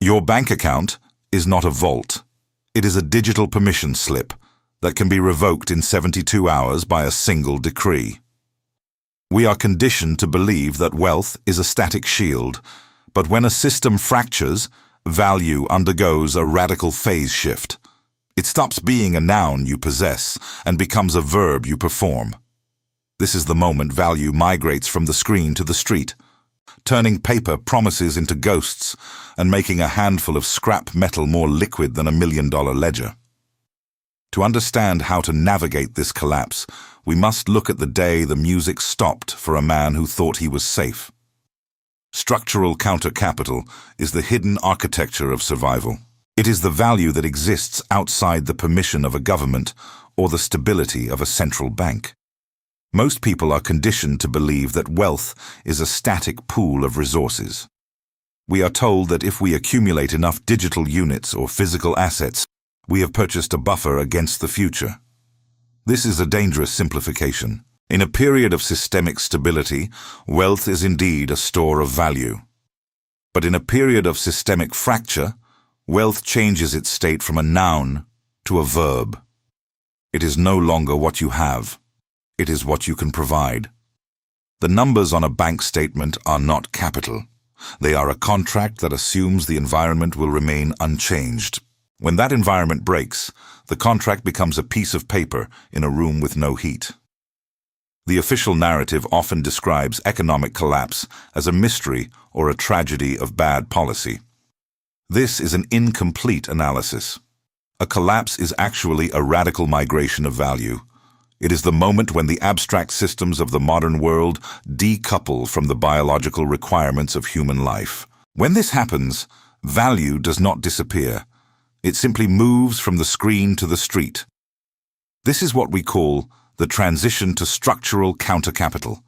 Your bank account is not a vault. It is a digital permission slip that can be revoked in 72 hours by a single decree. We are conditioned to believe that wealth is a static shield, but when a system fractures, value undergoes a radical phase shift. It stops being a noun you possess and becomes a verb you perform. This is the moment value migrates from the screen to the street, turning paper promises into ghosts and making a handful of scrap metal more liquid than $1 million ledger. To understand how to navigate this collapse, we must look at the day the music stopped for a man who thought he was safe. Structural counter-capital is the hidden architecture of survival. It is the value that exists outside the permission of a government or the stability of a central bank. Most people are conditioned to believe that wealth is a static pool of resources. We are told that if we accumulate enough digital units or physical assets, we have purchased a buffer against the future. This is a dangerous simplification. In a period of systemic stability, wealth is indeed a store of value. But in a period of systemic fracture, wealth changes its state from a noun to a verb. It is no longer what you have. It is what you can provide. The numbers on a bank statement are not capital. They are a contract that assumes the environment will remain unchanged. When that environment breaks, the contract becomes a piece of paper in a room with no heat. The official narrative often describes economic collapse as a mystery or a tragedy of bad policy. This is an incomplete analysis. A collapse is actually a radical migration of value. It is the moment when the abstract systems of the modern world decouple from the biological requirements of human life. When this happens, value does not disappear. It simply moves from the screen to the street. This is what we call the transition to structural counter-capital.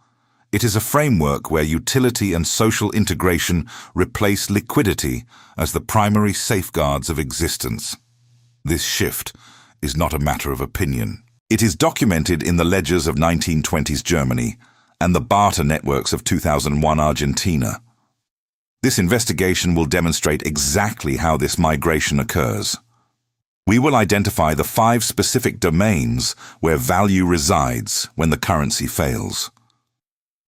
It is a framework where utility and social integration replace liquidity as the primary safeguards of existence. This shift is not a matter of opinion. It is documented in the ledgers of 1920s Germany and the barter networks of 2001 Argentina. This investigation will demonstrate exactly how this migration occurs. We will identify the 5 specific domains where value resides when the currency fails.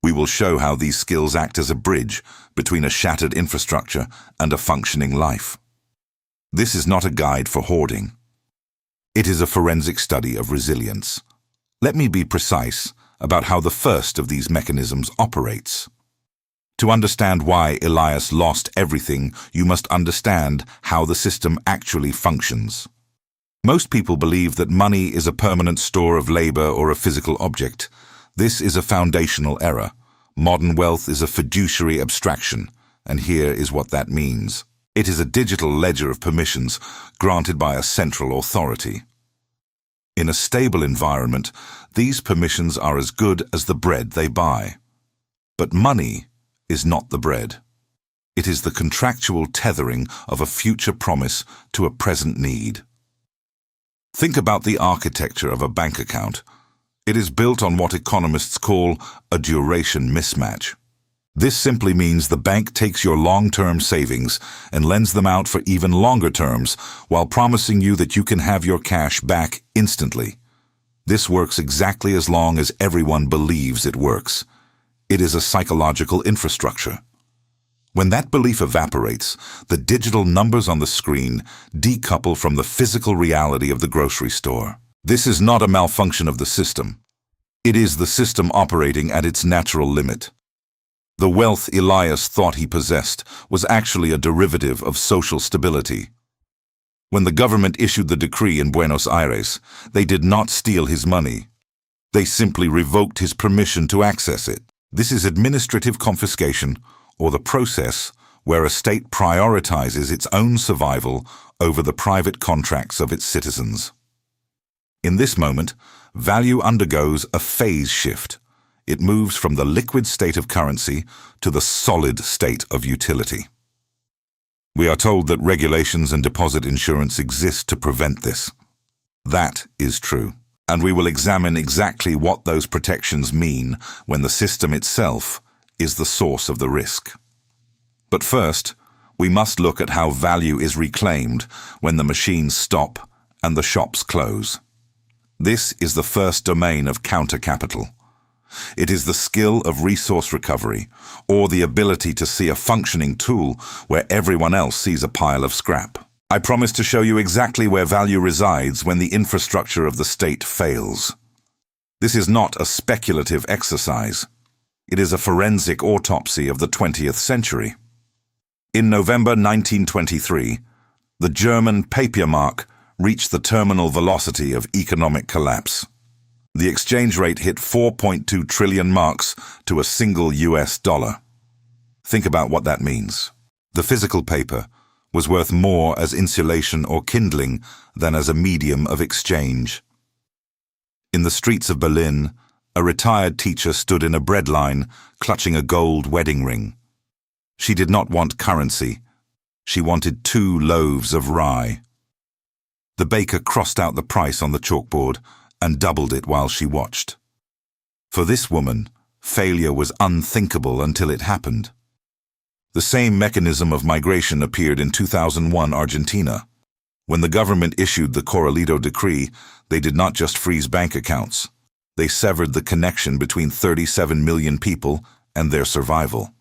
We will show how these skills act as a bridge between a shattered infrastructure and a functioning life. This is not a guide for hoarding. It is a forensic study of resilience. Let me be precise about how the first of these mechanisms operates. To understand why Elias lost everything, you must understand how the system actually functions. Most people believe that money is a permanent store of labor or a physical object. This is a foundational error. Modern wealth is a fiduciary abstraction, and here is what that means. It is a digital ledger of permissions granted by a central authority. In a stable environment, these permissions are as good as the bread they buy. But money is not the bread. It is the contractual tethering of a future promise to a present need. Think about the architecture of a bank account. It is built on what economists call a duration mismatch. This simply means the bank takes your long-term savings and lends them out for even longer terms while promising you that you can have your cash back instantly. This works exactly as long as everyone believes it works. It is a psychological infrastructure. When that belief evaporates, the digital numbers on the screen decouple from the physical reality of the grocery store. This is not a malfunction of the system. It is the system operating at its natural limit. The wealth Elias thought he possessed was actually a derivative of social stability. When the government issued the decree in Buenos Aires, they did not steal his money. They simply revoked his permission to access it. This is administrative confiscation, or the process where a state prioritizes its own survival over the private contracts of its citizens. In this moment, value undergoes a phase shift. It moves from the liquid state of currency to the solid state of utility. We are told that regulations and deposit insurance exist to prevent this. That is true, and we will examine exactly what those protections mean when the system itself is the source of the risk. But first, We must look at how value is reclaimed when the machines stop and the shops close. This is the first domain of counter-capital. It is the skill of resource recovery, or the ability to see a functioning tool where everyone else sees a pile of scrap. I promise to show you exactly where value resides when the infrastructure of the state fails. This is not a speculative exercise. It is a forensic autopsy of the 20th century. In November 1923, the German papier mark reached the terminal velocity of economic collapse. The exchange rate hit 4.2 trillion marks to a single US dollar. Think about what that means. The physical paper was worth more as insulation or kindling than as a medium of exchange. In the streets of Berlin, a retired teacher stood in a bread line, clutching a gold wedding ring. She did not want currency. She wanted 2 loaves of rye. The baker crossed out the price on the chalkboard and doubled it while she watched. For this woman, failure was unthinkable until it happened. The same mechanism of migration appeared in 2001 Argentina. When the government issued the Corralito Decree, they did not just freeze bank accounts. They severed the connection between 37 million people and their survival.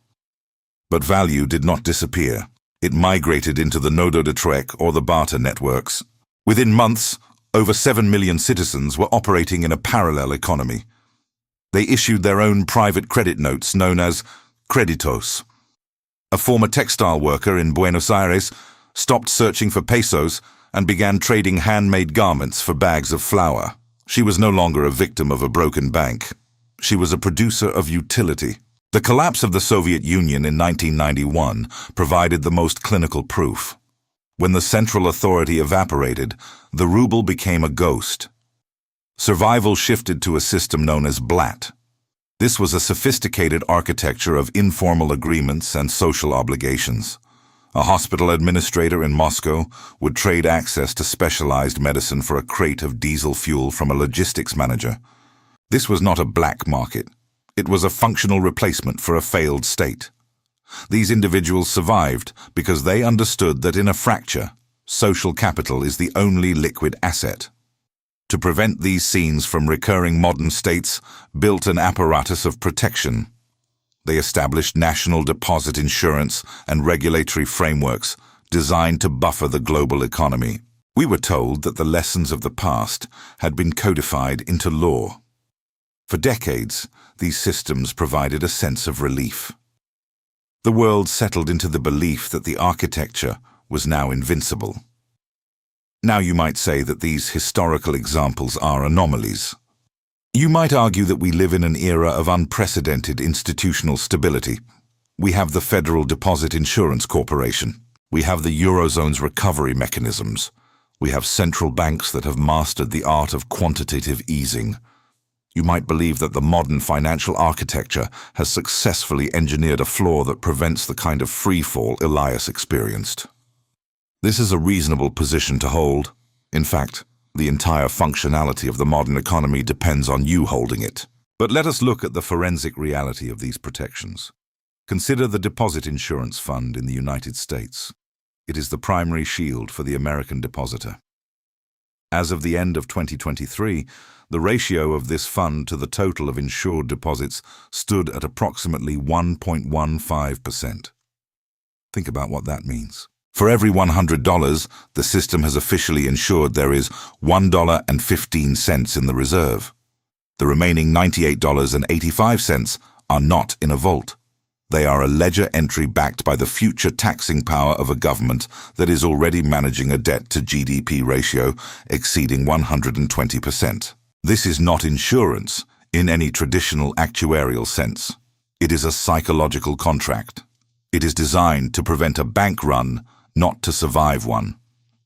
But value did not disappear. It migrated into the Nodo de Trueque or the barter networks. Within months, over 7 million citizens were operating in a parallel economy. They issued their own private credit notes known as creditos. A former textile worker in Buenos Aires stopped searching for pesos and began trading handmade garments for bags of flour. She was no longer a victim of a broken bank. She was a producer of utility. The collapse of the Soviet Union in 1991 provided the most clinical proof. When the central authority evaporated, the ruble became a ghost. Survival shifted to a system known as BLAT. This was a sophisticated architecture of informal agreements and social obligations. A hospital administrator in Moscow would trade access to specialized medicine for a crate of diesel fuel from a logistics manager. This was not a black market. It was a functional replacement for a failed state. These individuals survived because they understood that in a fracture, social capital is the only liquid asset. To prevent these scenes from recurring, modern states built an apparatus of protection. They established national deposit insurance and regulatory frameworks designed to buffer the global economy. We were told that the lessons of the past had been codified into law. For decades, these systems provided a sense of relief. The world settled into the belief that the architecture was now invincible. Now you might say that these historical examples are anomalies. You might argue that we live in an era of unprecedented institutional stability. We have the Federal Deposit Insurance Corporation. We have the Eurozone's recovery mechanisms. We have central banks that have mastered the art of quantitative easing. You might believe that the modern financial architecture has successfully engineered a flaw that prevents the kind of freefall Elias experienced. This is a reasonable position to hold. In fact, the entire functionality of the modern economy depends on you holding it. But let us look at the forensic reality of these protections. Consider the Deposit Insurance Fund in the United States. It is the primary shield for the American depositor. As of the end of 2023, the ratio of this fund to the total of insured deposits stood at approximately 1.15%. Think about what that means. For every $100, the system has officially ensured there is $1.15 in the reserve. The remaining $98.85 are not in a vault. They are a ledger entry backed by the future taxing power of a government that is already managing a debt-to-GDP ratio exceeding 120%. This is not insurance in any traditional actuarial sense. It is a psychological contract. It is designed to prevent a bank run, not to survive one.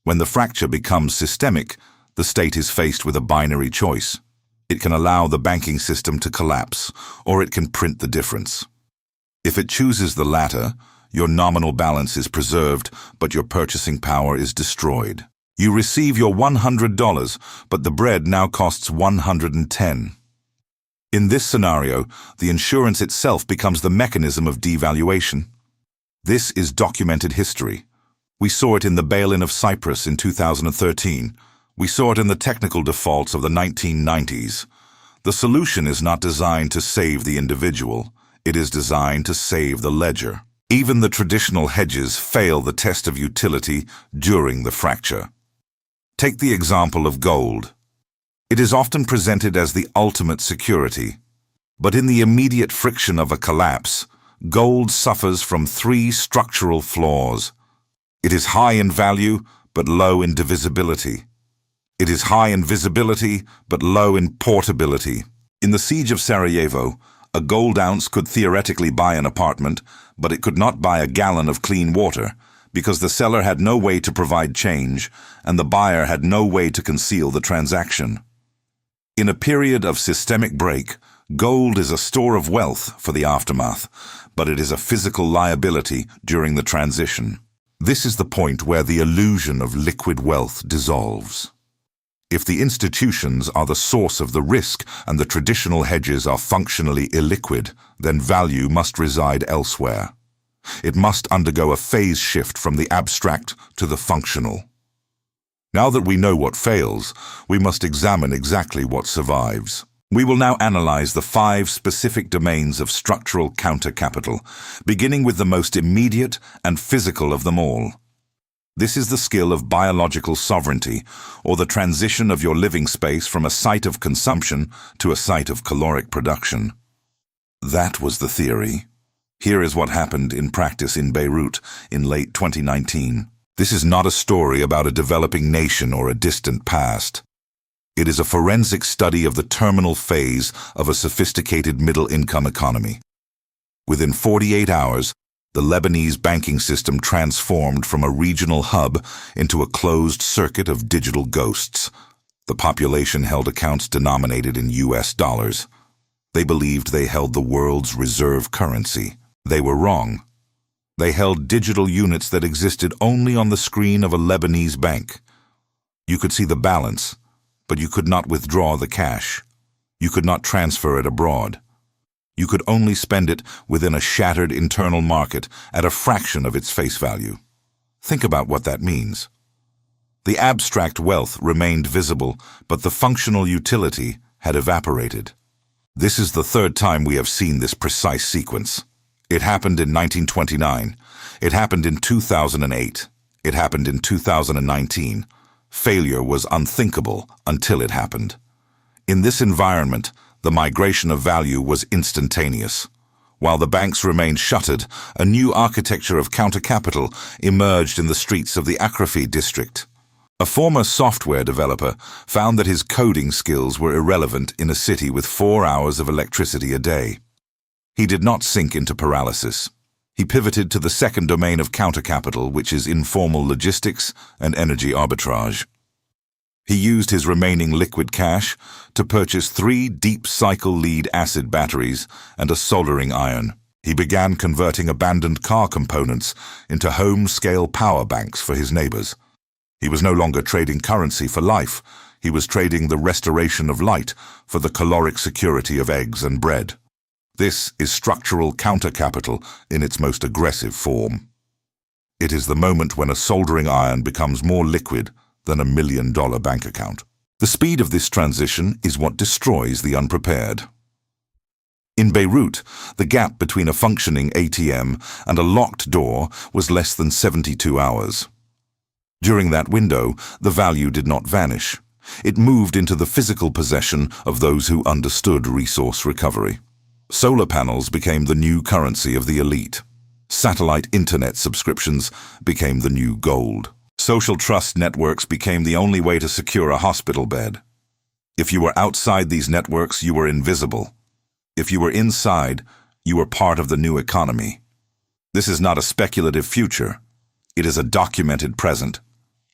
When the fracture becomes systemic, the state is faced with a binary choice. It can allow the banking system to collapse, or it can print the difference. If it chooses the latter, your nominal balance is preserved, but your purchasing power is destroyed. You receive your $100, but the bread now costs $110. In this scenario, the insurance itself becomes the mechanism of devaluation. This is documented history. We saw it in the bail-in of Cyprus in 2013. We saw it in the technical defaults of the 1990s. The solution is not designed to save the individual. It is designed to save the ledger. Even the traditional hedges fail the test of utility during the fracture. Take the example of gold. It is often presented as the ultimate security. But in the immediate friction of a collapse, gold suffers from three structural flaws. It is high in value, but low in divisibility. It is high in visibility, but low in portability. In the siege of Sarajevo, a gold ounce could theoretically buy an apartment, but it could not buy a gallon of clean water, because the seller had no way to provide change, and the buyer had no way to conceal the transaction. In a period of systemic break, gold is a store of wealth for the aftermath, but it is a physical liability during the transition. This is the point where the illusion of liquid wealth dissolves. If the institutions are the source of the risk and the traditional hedges are functionally illiquid, then value must reside elsewhere. It must undergo a phase shift from the abstract to the functional. Now that we know what fails, we must examine exactly what survives. We will now analyze the 5 specific domains of structural counter-capital, beginning with the most immediate and physical of them all. This is the skill of biological sovereignty, or the transition of your living space from a site of consumption to a site of caloric production. That was the theory. Here is what happened in practice in Beirut in late 2019. This is not a story about a developing nation or a distant past. It is a forensic study of the terminal phase of a sophisticated middle-income economy. Within 48 hours, the Lebanese banking system transformed from a regional hub into a closed circuit of digital ghosts. The population held accounts denominated in US dollars. They believed they held the world's reserve currency. They were wrong. They held digital units that existed only on the screen of a Lebanese bank. You could see the balance, but you could not withdraw the cash. You could not transfer it abroad. You could only spend it within a shattered internal market at a fraction of its face value. Think about what that means. The abstract wealth remained visible, but the functional utility had evaporated. This is the 3rd time we have seen this precise sequence. It happened in 1929. It happened in 2008. It happened in 2019. Failure was unthinkable until it happened. In this environment, the migration of value was instantaneous. While the banks remained shuttered, a new architecture of counter-capital emerged in the streets of the Akrafi district. A former software developer found that his coding skills were irrelevant in a city with 4 hours of electricity a day. He did not sink into paralysis. He pivoted to the second domain of counter-capital, which is informal logistics and energy arbitrage. He used his remaining liquid cash to purchase 3 deep-cycle lead-acid batteries and a soldering iron. He began converting abandoned car components into home-scale power banks for his neighbors. He was no longer trading currency for life. He was trading the restoration of light for the caloric security of eggs and bread. This is structural counter-capital in its most aggressive form. It is the moment when a soldering iron becomes more liquid than $1 million bank account. The speed of this transition is what destroys the unprepared. In Beirut, the gap between a functioning ATM and a locked door was less than 72 hours. During that window, the value did not vanish. It moved into the physical possession of those who understood resource recovery. Solar panels became the new currency of the elite. Satellite internet subscriptions became the new gold. Social trust networks became the only way to secure a hospital bed. If you were outside these networks, you were invisible. If you were inside, you were part of the new economy. This is not a speculative future. It is a documented present.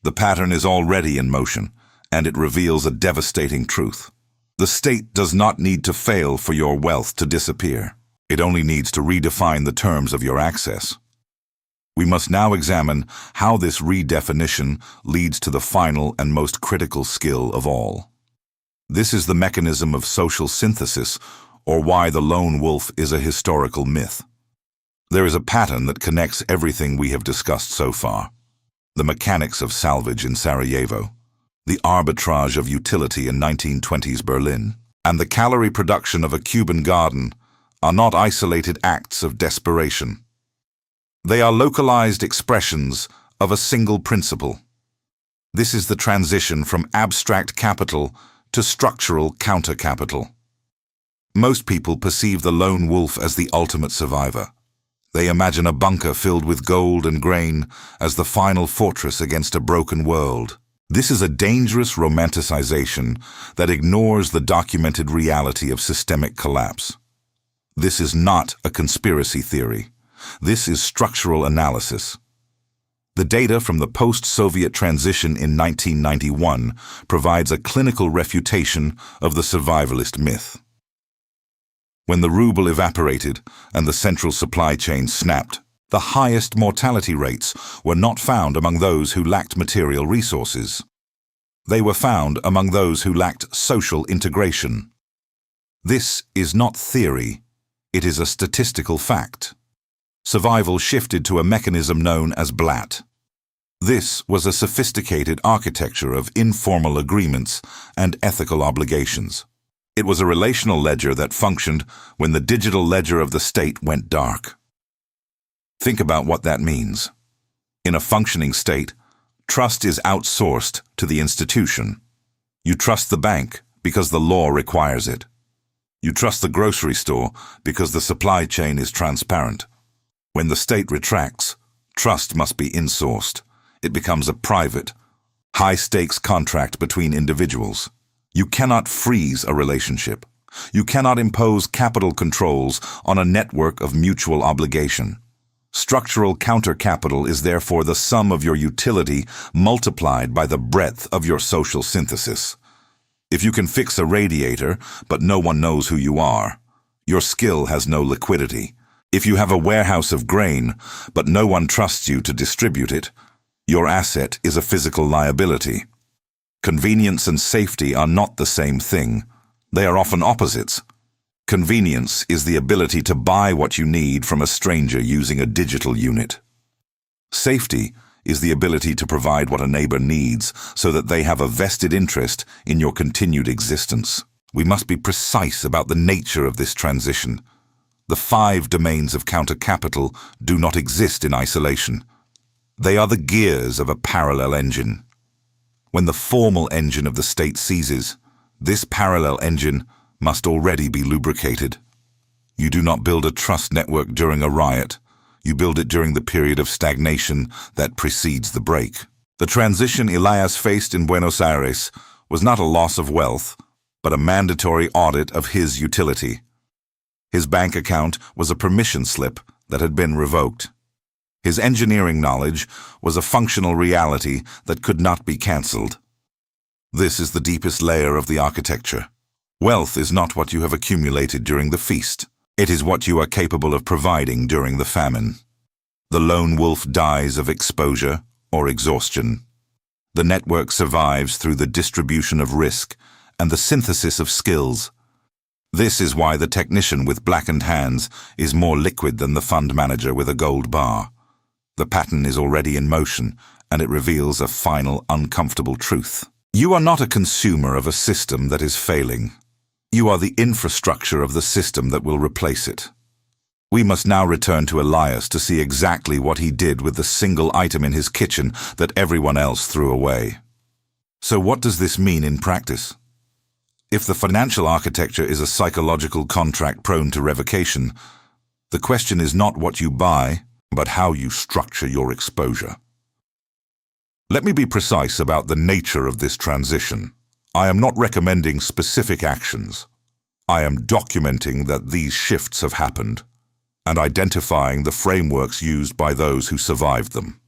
The pattern is already in motion, and it reveals a devastating truth. The state does not need to fail for your wealth to disappear. It only needs to redefine the terms of your access. We must now examine how this redefinition leads to the final and most critical skill of all. This is the mechanism of social synthesis, or why the lone wolf is a historical myth. There is a pattern that connects everything we have discussed so far. The mechanics of salvage in Sarajevo, the arbitrage of utility in 1920s Berlin, and the calorie production of a Cuban garden are not isolated acts of desperation. They are localized expressions of a single principle. This is the transition from abstract capital to structural counter-capital. Most people perceive the lone wolf as the ultimate survivor. They imagine a bunker filled with gold and grain as the final fortress against a broken world. This is a dangerous romanticization that ignores the documented reality of systemic collapse. This is not a conspiracy theory. This is structural analysis. The data from the post-Soviet transition in 1991 provides a clinical refutation of the survivalist myth. When the ruble evaporated and the central supply chain snapped, the highest mortality rates were not found among those who lacked material resources. They were found among those who lacked social integration. This is not theory, it is a statistical fact. Survival shifted to a mechanism known as BLAT. This was a sophisticated architecture of informal agreements and ethical obligations. It was a relational ledger that functioned when the digital ledger of the state went dark. Think about what that means. In a functioning state, trust is outsourced to the institution. You trust the bank because the law requires it. You trust the grocery store because the supply chain is transparent. When the state retracts, trust must be insourced. It becomes a private, high-stakes contract between individuals. You cannot freeze a relationship. You cannot impose capital controls on a network of mutual obligation. Structural counter-capital is therefore the sum of your utility multiplied by the breadth of your social synthesis. If you can fix a radiator, but no one knows who you are, your skill has no liquidity. If you have a warehouse of grain, but no one trusts you to distribute it, your asset is a physical liability. Convenience and safety are not the same thing. They are often opposites. Convenience is the ability to buy what you need from a stranger using a digital unit. Safety is the ability to provide what a neighbor needs so that they have a vested interest in your continued existence. We must be precise about the nature of this transition. The 5 domains of counter-capital do not exist in isolation. They are the gears of a parallel engine. When the formal engine of the state seizes, this parallel engine must already be lubricated. You do not build a trust network during a riot. You build it during the period of stagnation that precedes the break. The transition Elias faced in Buenos Aires was not a loss of wealth, but a mandatory audit of his utility. His bank account was a permission slip that had been revoked. His engineering knowledge was a functional reality that could not be cancelled. This is the deepest layer of the architecture. Wealth is not what you have accumulated during the feast. It is what you are capable of providing during the famine. The lone wolf dies of exposure or exhaustion. The network survives through the distribution of risk and the synthesis of skills. This is why the technician with blackened hands is more liquid than the fund manager with a gold bar. The pattern is already in motion, and it reveals a final, uncomfortable truth. You are not a consumer of a system that is failing. You are the infrastructure of the system that will replace it. We must now return to Elias to see exactly what he did with the single item in his kitchen that everyone else threw away. So what does this mean in practice? If the financial architecture is a psychological contract prone to revocation, the question is not what you buy, but how you structure your exposure. Let me be precise about the nature of this transition. I am not recommending specific actions. I am documenting that these shifts have happened and identifying the frameworks used by those who survived them.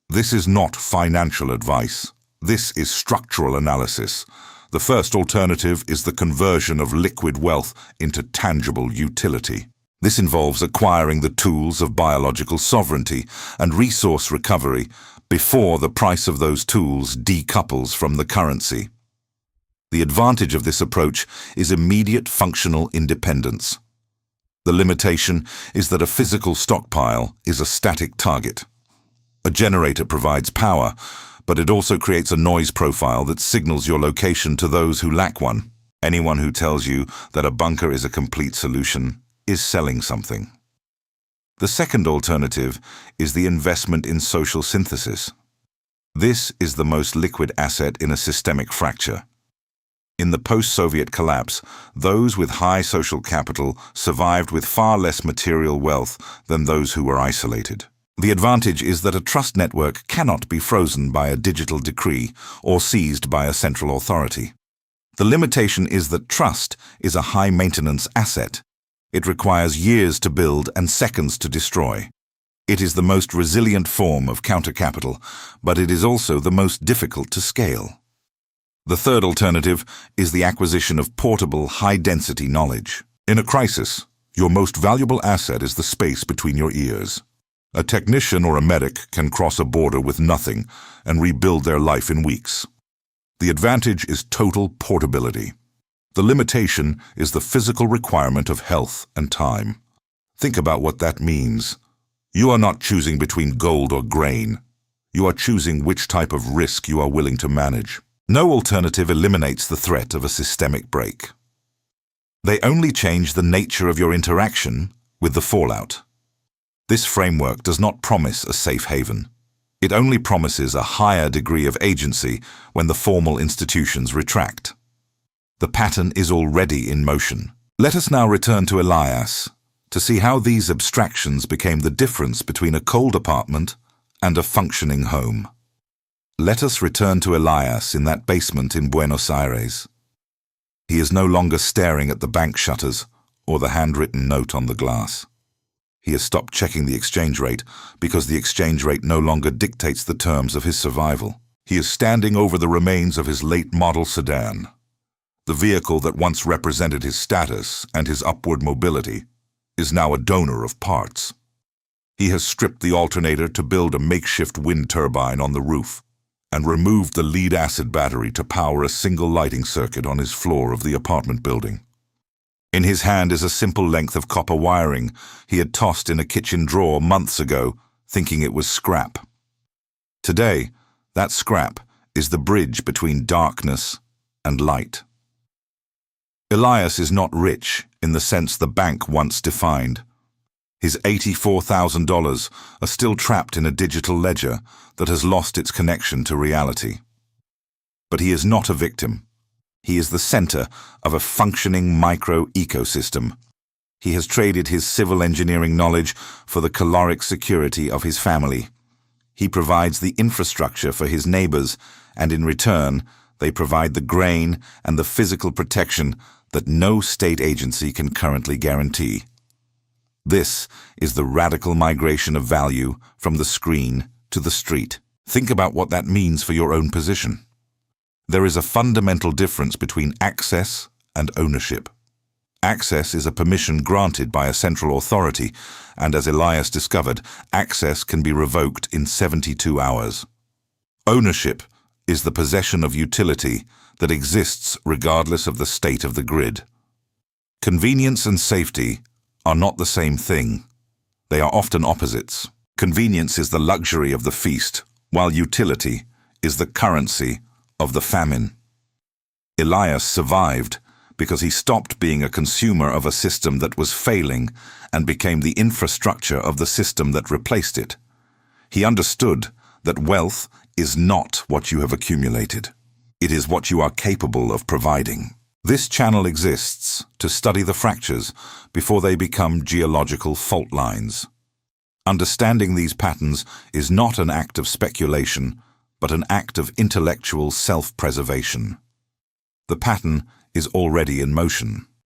This is not financial advice. This is structural analysis. The first alternative is the conversion of liquid wealth into tangible utility. This involves acquiring the tools of biological sovereignty and resource recovery before the price of those tools decouples from the currency. The advantage of this approach is immediate functional independence. The limitation is that a physical stockpile is a static target. A generator provides power, but it also creates a noise profile that signals your location to those who lack one. Anyone who tells you that a bunker is a complete solution is selling something. The second alternative is the investment in social synthesis. This is the most liquid asset in a systemic fracture. In the post-Soviet collapse, those with high social capital survived with far less material wealth than those who were isolated. The advantage is that a trust network cannot be frozen by a digital decree or seized by a central authority. The limitation is that trust is a high-maintenance asset. It requires years to build and seconds to destroy. It is the most resilient form of counter-capital, but it is also the most difficult to scale. The third alternative is the acquisition of portable, high-density knowledge. In a crisis, your most valuable asset is the space between your ears. A technician or a medic can cross a border with nothing and rebuild their life in weeks. The advantage is total portability. The limitation is the physical requirement of health and time. Think about what that means. You are not choosing between gold or grain. You are choosing which type of risk you are willing to manage. No alternative eliminates the threat of a systemic break. They only change the nature of your interaction with the fallout. This framework does not promise a safe haven. It only promises a higher degree of agency when the formal institutions retract. The pattern is already in motion. Let us now return to Elias to see how these abstractions became the difference between a cold apartment and a functioning home. Let us return to Elias in that basement in Buenos Aires. He is no longer staring at the bank shutters or the handwritten note on the glass. He has stopped checking the exchange rate because the exchange rate no longer dictates the terms of his survival. He is standing over the remains of his late model sedan. The vehicle that once represented his status and his upward mobility is now a donor of parts. He has stripped the alternator to build a makeshift wind turbine on the roof and removed the lead-acid battery to power a single lighting circuit on his floor of the apartment building. In his hand is a simple length of copper wiring he had tossed in a kitchen drawer months ago, thinking it was scrap. Today, that scrap is the bridge between darkness and light. Elias is not rich in the sense the bank once defined. His $84,000 are still trapped in a digital ledger that has lost its connection to reality. But he is not a victim. He is the center of a functioning micro-ecosystem. He has traded his civil engineering knowledge for the caloric security of his family. He provides the infrastructure for his neighbors, and in return, they provide the grain and the physical protection that no state agency can currently guarantee. This is the radical migration of value from the screen to the street. Think about what that means for your own position. There is a fundamental difference between access and ownership. Access is a permission granted by a central authority, and as Elias discovered, access can be revoked in 72 hours. Ownership is the possession of utility that exists regardless of the state of the grid. Convenience and safety are not the same thing. They are often opposites. Convenience is the luxury of the feast, while utility is the currency of the famine. Elias survived because he stopped being a consumer of a system that was failing and became the infrastructure of the system that replaced it. He understood that wealth is not what you have accumulated. It is what you are capable of providing. This channel exists to study the fractures before they become geological fault lines. Understanding these patterns is not an act of speculation, but an act of intellectual self-preservation. The pattern is already in motion.